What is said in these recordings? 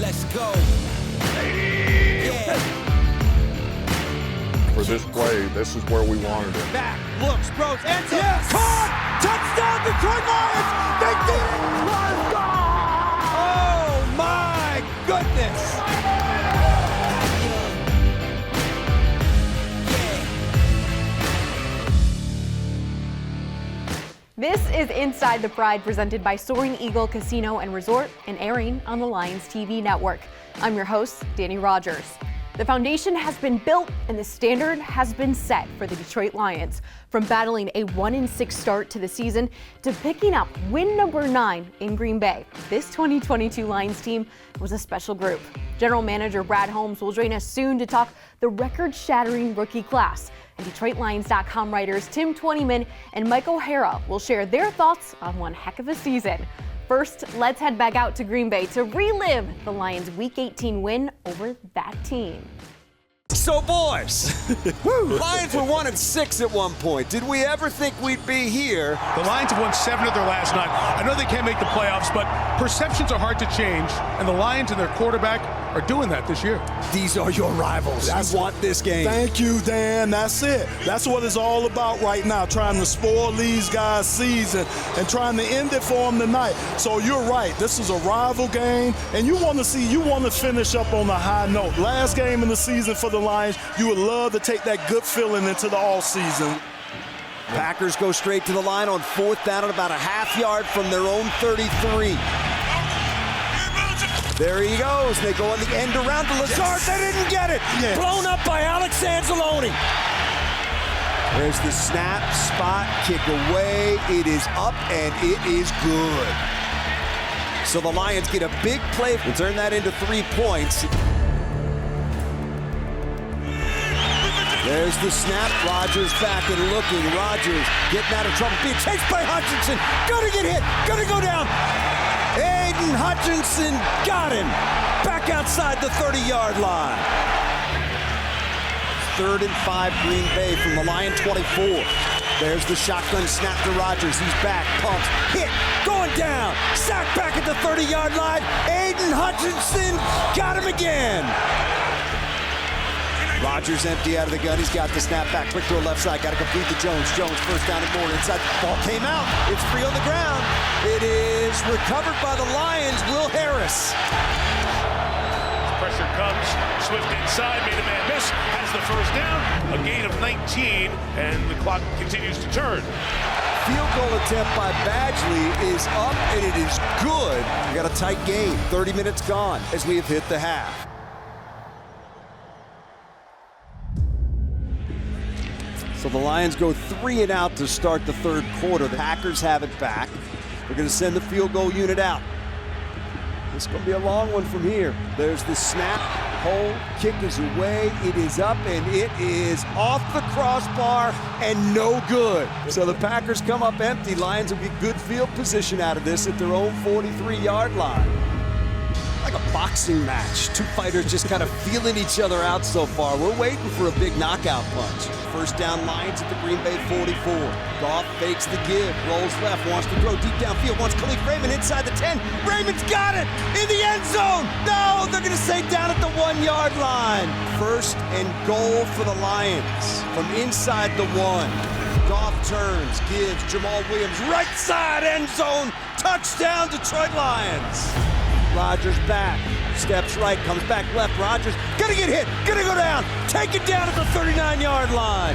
Let's go. Yeah. For this play, this is where we wanted it. Back, looks, throws, ends up. Yes! Caught! Touchdown, Detroit Lions! They did it! Let's go! Oh, my goodness! This is Inside the Pride, presented by Soaring Eagle Casino and Resort and airing on the Lions TV network. I'm your host, Dannie Rogers. The foundation has been built and the standard has been set for the Detroit Lions. From battling a 1-6 start to the season to picking up win number 9 in Green Bay, this 2022 Lions team was a special group. General Manager Brad Holmes will join us soon to talk the record-shattering rookie class. And DetroitLions.com writers Tim Twentyman and Mike O'Hara will share their thoughts on one heck of a season. First, let's head back out to Green Bay to relive the Lions' Week 18 win over that team. So, boys, Lions were 1-6 at one point. Did we ever think we'd be here? The Lions have won 7 of their last 9. I know they can't make the playoffs, but perceptions are hard to change, and the Lions and their quarterback are doing that this year. These are your rivals. You want this game. Thank you, Dan. That's it. That's what it's all about right now, trying to spoil these guys' season and trying to end it for them tonight. So you're right. This is a rival game, and you want to finish up on a high note. Last game in the season for the Lions, you would love to take that good feeling into the offseason. Packers go straight to the line on 4th down at about a half yard from their own 33. There he goes. They go on the end around to Lazard. Yes. They didn't get it. Yes. Blown up by Alex Anzalone. There's the snap, spot, kick away. It is up, and it is good. So the Lions get a big play and turn that into 3 points. There's the snap. Rogers back and looking. Rogers getting out of trouble. Being chased by Hutchinson. Gonna get hit. Gonna go down. Aiden Hutchinson got him. Back outside the 30-yard line. 3rd and 5, Green Bay from the Lion 24. There's the shotgun snap to Rogers. He's back, pumps, hit, going down. Sack back at the 30-yard line. Aiden Hutchinson got him again. Rogers empty out of the gun. He's got the snap back. Quick throw left side. Got to complete to Jones. Jones first down and more. Inside. Ball came out. It's free on the ground. It is recovered by the Lions. Will Harris. Pressure comes. Swift inside. Made a man miss. Has the first down. A gain of 19. And the clock continues to turn. Field goal attempt by Badgley is up, and it is good. We got a tight game. 30 minutes gone as we have hit the half. So the Lions go 3 and out to start the 3rd quarter. The Packers have it back. They're going to send the field goal unit out. It's going to be a long one from here. There's the snap, hold, kick is away. It is up, and it is off the crossbar and no good. So the Packers come up empty. Lions will get good field position out of this at their own 43-yard line. Like a boxing match. 2 fighters just kind of feeling each other out so far. We're waiting for a big knockout punch. First down, Lions at the Green Bay 44. Goff fakes the give, rolls left, wants to throw deep downfield, wants Khalif Raymond inside the 10. Raymond's got it in the end zone. No, they're going to say down at the 1-yard line. 1st and goal for the Lions from inside the 1. Goff turns, gives Jamal Williams right side end zone. Touchdown, Detroit Lions. Rogers back, steps right, comes back left. Rogers gonna get hit, gonna go down, taken down at the 39-yard line.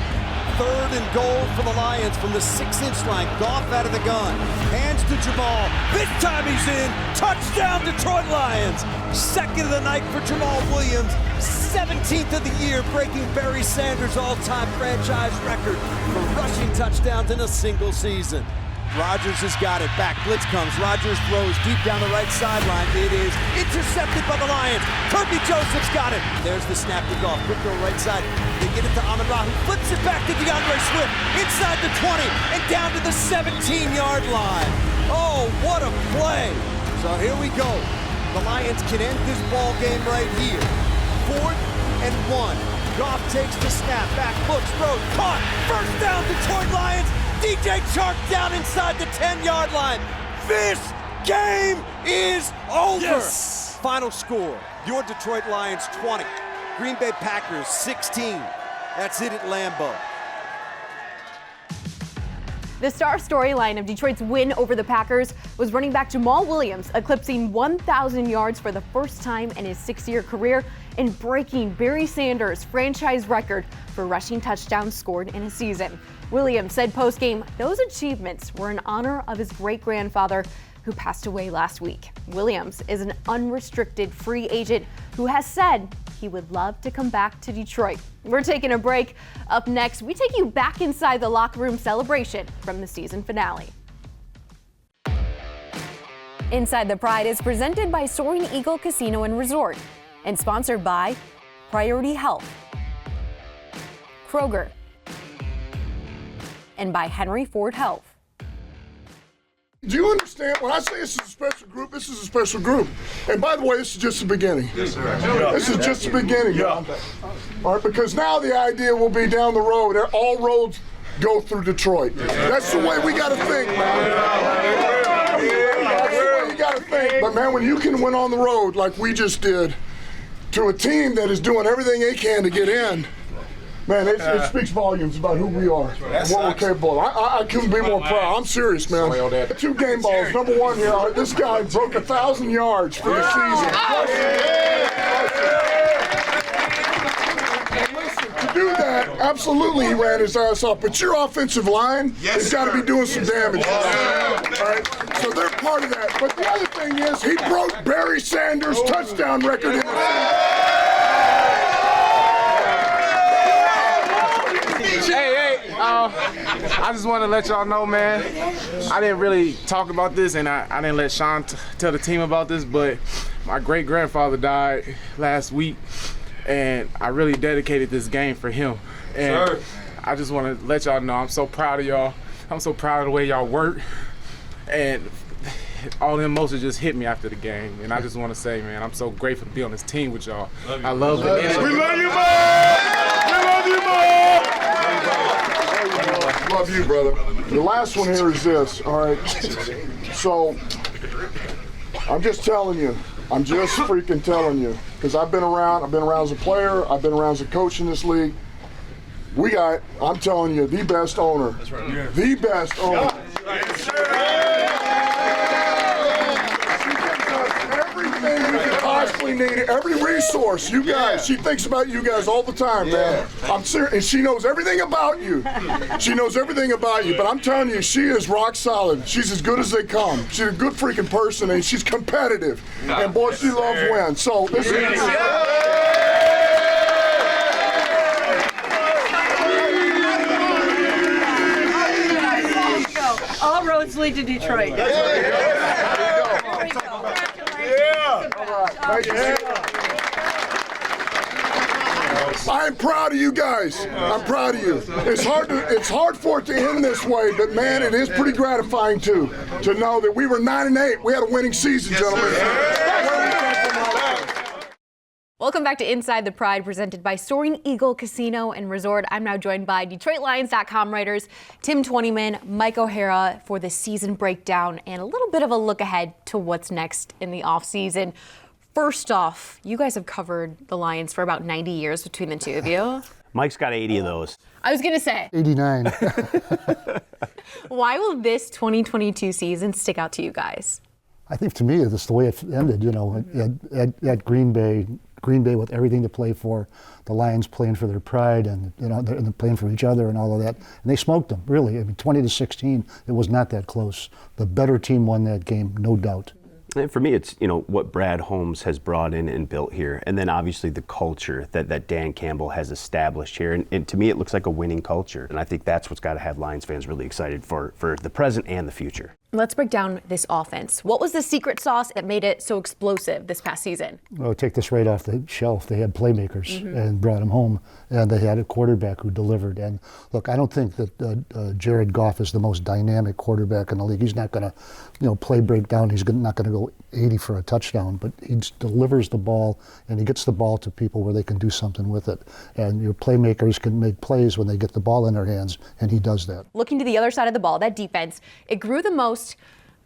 3rd and goal for the Lions from the 6-inch line. Goff out of the gun, hands to Jamal. This time he's in. Touchdown, Detroit Lions. 2nd of the night for Jamal Williams. 17th of the year, breaking Barry Sanders' all-time franchise record for rushing touchdowns in a single season. Rogers has got it. Back blitz comes. Rogers throws deep down the right sideline. It is intercepted by the Lions. Kirby Joseph's got it. There's the snap to Goff. Quick throw right side. They get it to Amon-Ra, who flips it back to DeAndre Swift. Inside the 20 and down to the 17-yard line. Oh, what a play. So here we go. The Lions can end this ball game right here. 4th and 1. Goff takes the snap. Back looks, throws, caught. First down, Detroit Lions. DJ Chark down inside the 10-yard line. This game is over. Yes. Final score, your Detroit Lions 20, Green Bay Packers 16. That's it at Lambeau. The star storyline of Detroit's win over the Packers was running back Jamal Williams eclipsing 1,000 yards for the first time in his 6-year career and breaking Barry Sanders' franchise record for rushing touchdowns scored in a season. Williams said post-game, those achievements were in honor of his great-grandfather who passed away last week. Williams is an unrestricted free agent who has said he would love to come back to Detroit. We're taking a break. Up next, we take you back inside the locker room celebration from the season finale. Inside the Pride is presented by Soaring Eagle Casino and Resort and sponsored by Priority Health, Kroger, and by Henry Ford Health. Do you understand? When I say this is a special group, this is a special group. And by the way, this is just the beginning. Yes, sir. This is just the beginning. Yeah. All right, because now the idea will be down the road, all roads go through Detroit. That's the way we got to think, man. That's the way you got to think. But, man, when you can win on the road like we just did to a team that is doing everything they can to get in, man, it speaks volumes about who we are and what we're capable of. I couldn't be more proud. I'm serious, man. 2 game balls. Number 1 here, this guy broke 1,000 yards for the season. And listen, to do that, absolutely he ran his ass off. But your offensive line has got to be doing some damage. All right? So they're part of that. But the other thing is, he broke Barry Sanders' touchdown record in the season. I just want to let y'all know, man, I didn't really talk about this, and I didn't let Sean tell the team about this, but my great-grandfather died last week, and I really dedicated this game for him. And I just want to let y'all know I'm so proud of y'all. I'm so proud of the way y'all work, and all the emotions just hit me after the game. And I just want to say, man, I'm so grateful to be on this team with y'all. I love it. We love you, man! We love you, man! Love you, brother. The last one here is this, all right? So, I'm just telling you. I'm just freaking telling you. Because I've been around as a player, I've been around as a coach in this league. We got, I'm telling you, the best owner. That's right. Yeah. The best owner. Yes, sir. Everything we could possibly need, every resource, you guys, she thinks about you guys all the time, man. I'm serious, and she knows everything about you. She knows everything about you, but I'm telling you, she is rock solid. She's as good as they come. She's a good freaking person, and she's competitive. And boy, she loves win. So this is all roads lead to Detroit. I'm proud of you guys. I'm proud of you. It's hard for it to end this way, but man, it is pretty gratifying too to know that we were 9-8. We had a winning season, gentlemen. Welcome back to Inside the Pride, presented by Soaring Eagle Casino and Resort. I'm now joined by DetroitLions.com writers Tim Twentyman, Mike O'Hara for the season breakdown and a little bit of a look ahead to what's next in the offseason. First off, you guys have covered the Lions for about 90 years between the two of you. Mike's got 80 of those. I was going to say. 89. Why will this 2022 season stick out to you guys? I think to me, it's the way it ended, you know, at Green Bay with everything to play for, the Lions playing for their pride and, you know, they're playing for each other and all of that. And they smoked them, really. I mean, 20-16, it was not that close. The better team won that game, no doubt. And for me, it's, you know, what Brad Holmes has brought in and built here. And then obviously the culture that Dan Campbell has established here. And to me, it looks like a winning culture. And I think that's what's got to have Lions fans really excited for the present and the future. Let's break down this offense. What was the secret sauce that made it so explosive this past season? Well, take this right off the shelf. They had playmakers and brought them home, and they had a quarterback who delivered. And look, I don't think that Jared Goff is the most dynamic quarterback in the league. He's not going to, you know, play breakdown. He's not going to go 80 for a touchdown, but he delivers the ball and he gets the ball to people where they can do something with it. And your playmakers can make plays when they get the ball in their hands, and he does that. Looking to the other side of the ball, that defense, it grew the most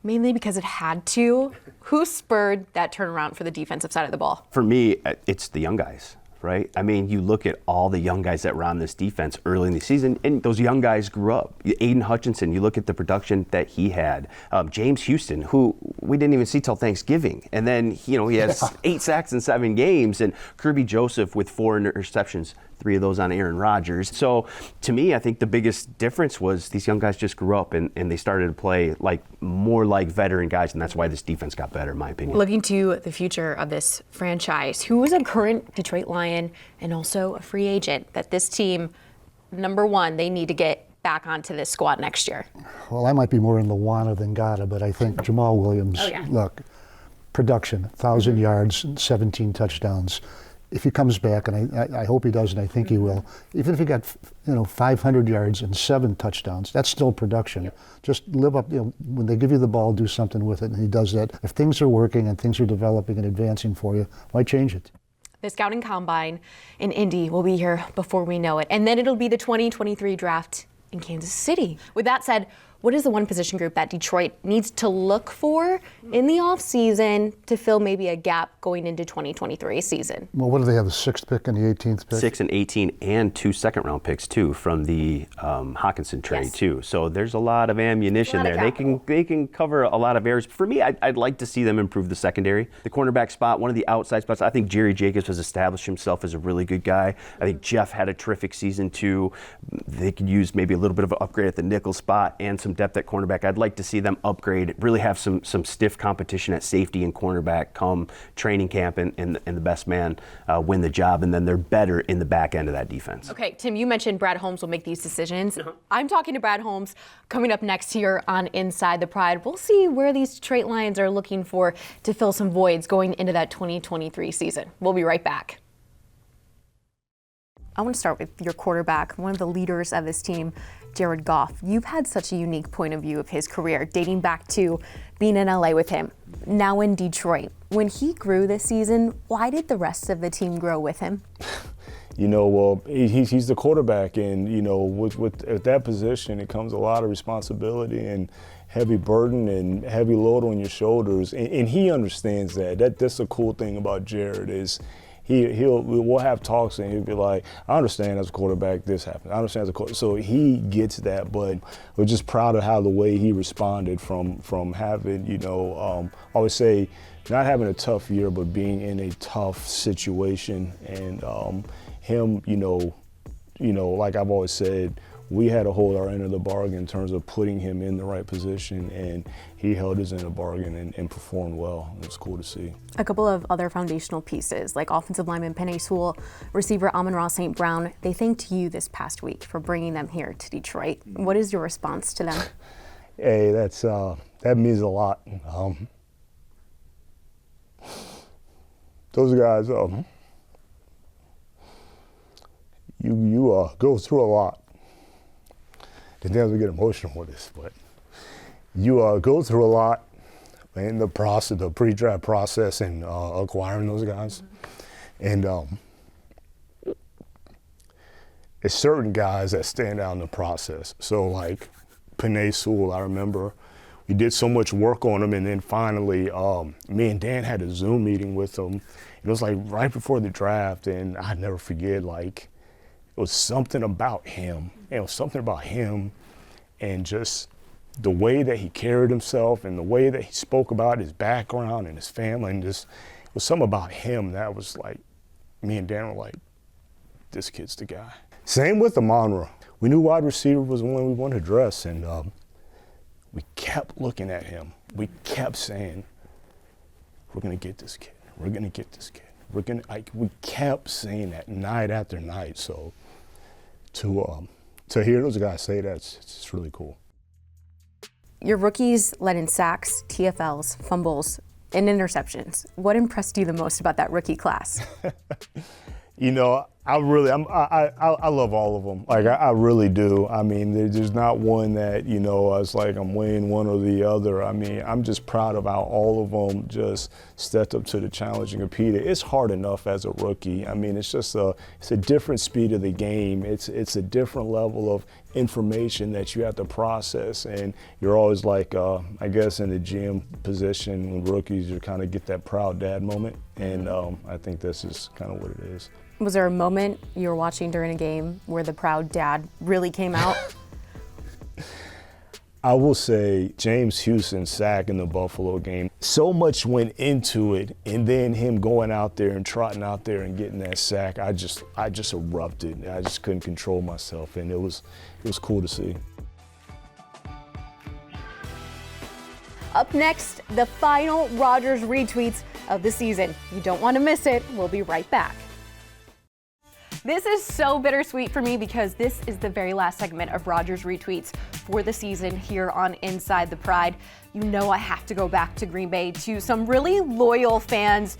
mainly because it had to. Who spurred that turnaround for the defensive side of the ball? For me, it's the young guys, right? I mean, you look at all the young guys that were on this defense early in the season, and those young guys grew up. Aiden Hutchinson, you look at the production that he had. James Houston, who we didn't even see till Thanksgiving. And then, he has 8 sacks in 7 games. And Kirby Joseph with 4 interceptions, 3 of those on Aaron Rodgers. So to me, I think the biggest difference was these young guys just grew up and they started to play more like veteran guys, and that's why this defense got better, in my opinion. Looking to the future of this franchise, who is a current Detroit Lion and also a free agent that this team, number one, they need to get back onto this squad next year? Well, I might be more in the wanna than gotta, but I think Jamal Williams, look, production, 1,000 yards, 17 touchdowns. If he comes back, and I hope he does, and I think he will, even if he got 500 yards and 7 touchdowns, that's still production. Just live up, when they give you the ball, do something with it, and he does that. If things are working and things are developing and advancing for you, why change it? The scouting combine in Indy will be here before we know it, and then it'll be the 2023 draft in Kansas City. With that said, what is the one position group that Detroit needs to look for in the offseason to fill maybe a gap going into 2023 season? Well, what do they have, the 6th pick and the 18th pick? 6 and 18 and 2 second-round picks, too, from the Hawkinson trade, too. So there's a lot of ammunition there. They can cover a lot of areas. For me, I'd like to see them improve the secondary. The cornerback spot, one of the outside spots, I think Jerry Jacobs has established himself as a really good guy. I think Jeff had a terrific season, too. They could use maybe a little bit of an upgrade at the nickel spot and some depth at cornerback. I'd like to see them upgrade, really have some stiff competition at safety and cornerback come training camp and the best man win the job, and then they're better in the back end of that defense. Okay, Tim, you mentioned Brad Holmes will make these decisions. I'm talking to Brad Holmes coming up next here on Inside the Pride. We'll see where these Detroit Lions are looking for to fill some voids going into that 2023 season. We'll be right back. I want to start with your quarterback, one of the leaders of this team, Jared Goff. You've had such a unique point of view of his career, dating back to being in LA with him, now in Detroit. When he grew this season, why did the rest of the team grow with him? Well, he's the quarterback, and with at that position, it comes a lot of responsibility and heavy burden and heavy load on your shoulders, and he understands that. That's the cool thing about Jared is. We'll have talks and he'll be like, I understand as a quarterback this happened. I understand as a quarterback. So he gets that, but we're just proud of how the way he responded from having, I always say, not having a tough year, but being in a tough situation. And him, like I've always said, we had to hold our end of the bargain in terms of putting him in the right position, and he held his end of the bargain and performed well. It was cool to see. A couple of other foundational pieces, like offensive lineman Penei Sewell, receiver Amon-Ra St. Brown, they thanked you this past week for bringing them here to Detroit. What is your response to them? Hey, that means a lot. Those guys, you go through a lot. Sometimes we get emotional with this, but you go through a lot in the process, the pre-draft process, and acquiring those guys. And it's certain guys that stand out in the process. So like Penei Sewell, I remember we did so much work on him, and then finally me and Dan had a Zoom meeting with him. It was like right before the draft, and I'd never forget, like, it was something about him. It was something about him and just the way that he carried himself and the way that he spoke about his background and his family, and just it was something about him that was like, me and Dan were like, this kid's the guy. Same with Amon-Ra. We knew wide receiver was the one we wanted to address, and we kept looking at him. We kept saying, we're gonna get this kid. We're gonna get this kid. We kept saying that night after night. So to hear those guys say that, it's really cool. Your rookies led in sacks, TFLs, fumbles, and interceptions. What impressed you the most about that rookie class? I love all of them. Like, I really do. I mean, there's not one that, it's like I'm weighing one or the other. I mean, I'm just proud of how all of them just stepped up to the challenge and competed. It's hard enough as a rookie. I mean, it's a different speed of the game. It's a different level of information that you have to process, and you're always like, I guess in the GM position when rookies, you kind of get that proud dad moment, and I think this is kind of what it is. Was there a moment you were watching during a game where the proud dad really came out? I will say James Houston's sack in the Buffalo game, so much went into it, and then him going out there and trotting out there and getting that sack, I just erupted. I just couldn't control myself, and it was cool to see. Up next, the final Rogers retweets of the season. You don't want to miss it. We'll be right back. This is so bittersweet for me because this is the very last segment of Rogers retweets for the season here on Inside the Pride. You know I have to go back to Green Bay to some really loyal fans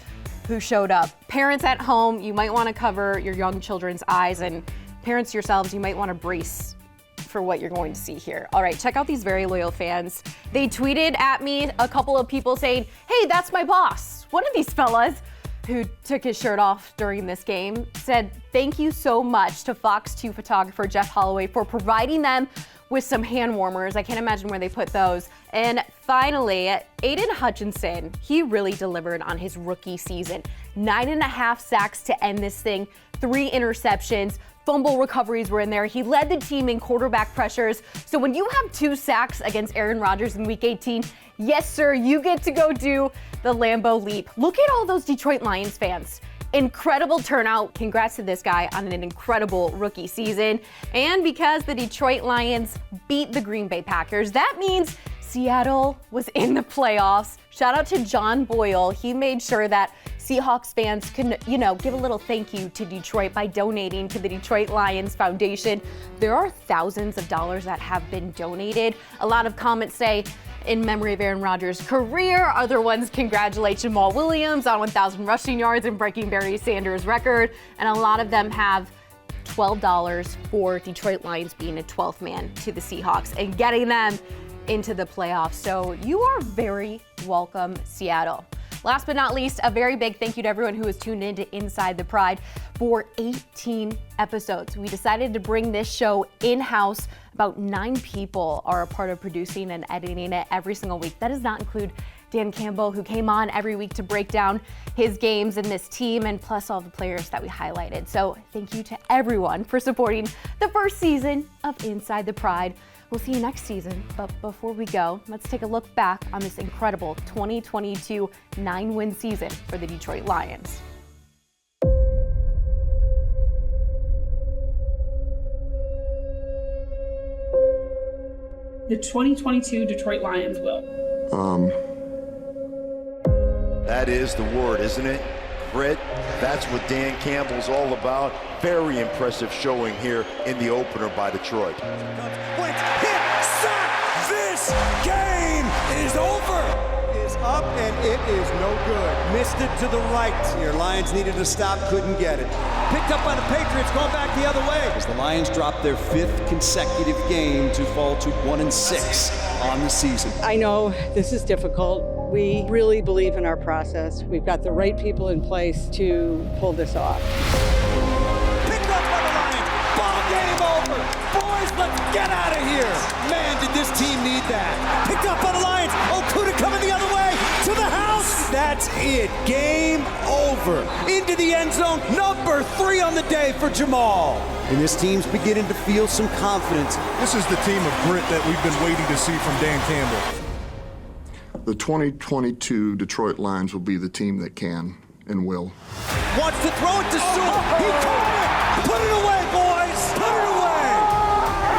who showed up. Parents at home, you might want to cover your young children's eyes, and parents yourselves, you might want to brace for what you're going to see here. All right, check out these very loyal fans. They tweeted at me, a couple of people saying, "Hey, that's my boss." One of these fellas who took his shirt off during this game said, "Thank you so much to Fox 2 photographer Jeff Holloway for providing them with some hand warmers." I can't imagine where they put those. And finally, Aiden Hutchinson, he really delivered on his rookie season. 9.5 sacks to end this thing, 3 interceptions, fumble recoveries were in there. He led the team in quarterback pressures. So when you have 2 sacks against Aaron Rodgers in week 18, yes, sir, you get to go do the Lambeau leap. Look at all those Detroit Lions fans. Incredible turnout. Congrats to this guy on an incredible rookie season. And because the Detroit Lions beat the Green Bay Packers, that means Seattle was in the playoffs. Shout out to John Boyle. He made sure that Seahawks fans can, give a little thank you to Detroit by donating to the Detroit Lions Foundation. There are thousands of dollars that have been donated. A lot of comments say, in memory of Aaron Rodgers' career. Other ones congratulate Jamal Williams on 1,000 rushing yards and breaking Barry Sanders' record. And a lot of them have $12 for Detroit Lions being a 12th man to the Seahawks and getting them into the playoffs. So you are very welcome, Seattle. Last but not least, a very big thank you to everyone who has tuned in to Inside the Pride for 18 episodes. We decided to bring this show in-house. About 9 people are a part of producing and editing it every single week. That does not include Dan Campbell, who came on every week to break down his games and this team, and plus all the players that we highlighted. So thank you to everyone for supporting the first season of Inside the Pride. We'll see you next season, but before we go, let's take a look back on this incredible 2022 9-win season for the Detroit Lions. The 2022 Detroit Lions will. That is the word, isn't it? Grit. That's what Dan Campbell's all about. Very impressive showing here in the opener by Detroit. Wait, hit, sack! This game is over! Is up and it is no good. Missed it to the right. Your Lions needed to stop, couldn't get it. Picked up by the Patriots, going back the other way. As the Lions drop their 5th consecutive game to fall to 1-6 on the season. I know this is difficult. We really believe in our process. We've got the right people in place to pull this off. Picked up by the Lions. Ball game over. Boys, let's get out of here. Man, did this team need that. Picked up by the Lions. Okuda coming the other way to the house. That's it. Game over. Into the end zone. Number 3 on the day for Jamal. And this team's beginning to feel some confidence. This is the team of grit that we've been waiting to see from Dan Campbell. The 2022 Detroit Lions will be the team that can and will. Wants to throw it to Sewell. He caught it. Put it away, boys. Put it away.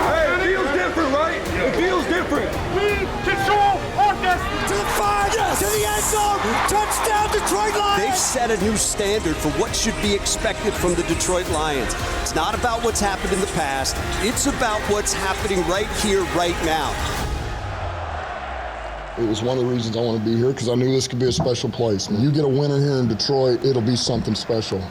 Hey, it feels different, right? It feels different. Lead control on this. To the 5. Yes. To the end zone. Touchdown, Detroit Lions. They've set a new standard for what should be expected from the Detroit Lions. It's not about what's happened in the past. It's about what's happening right here, right now. It was one of the reasons I want to be here because I knew this could be a special place. When you get a winner here in Detroit, it'll be something special.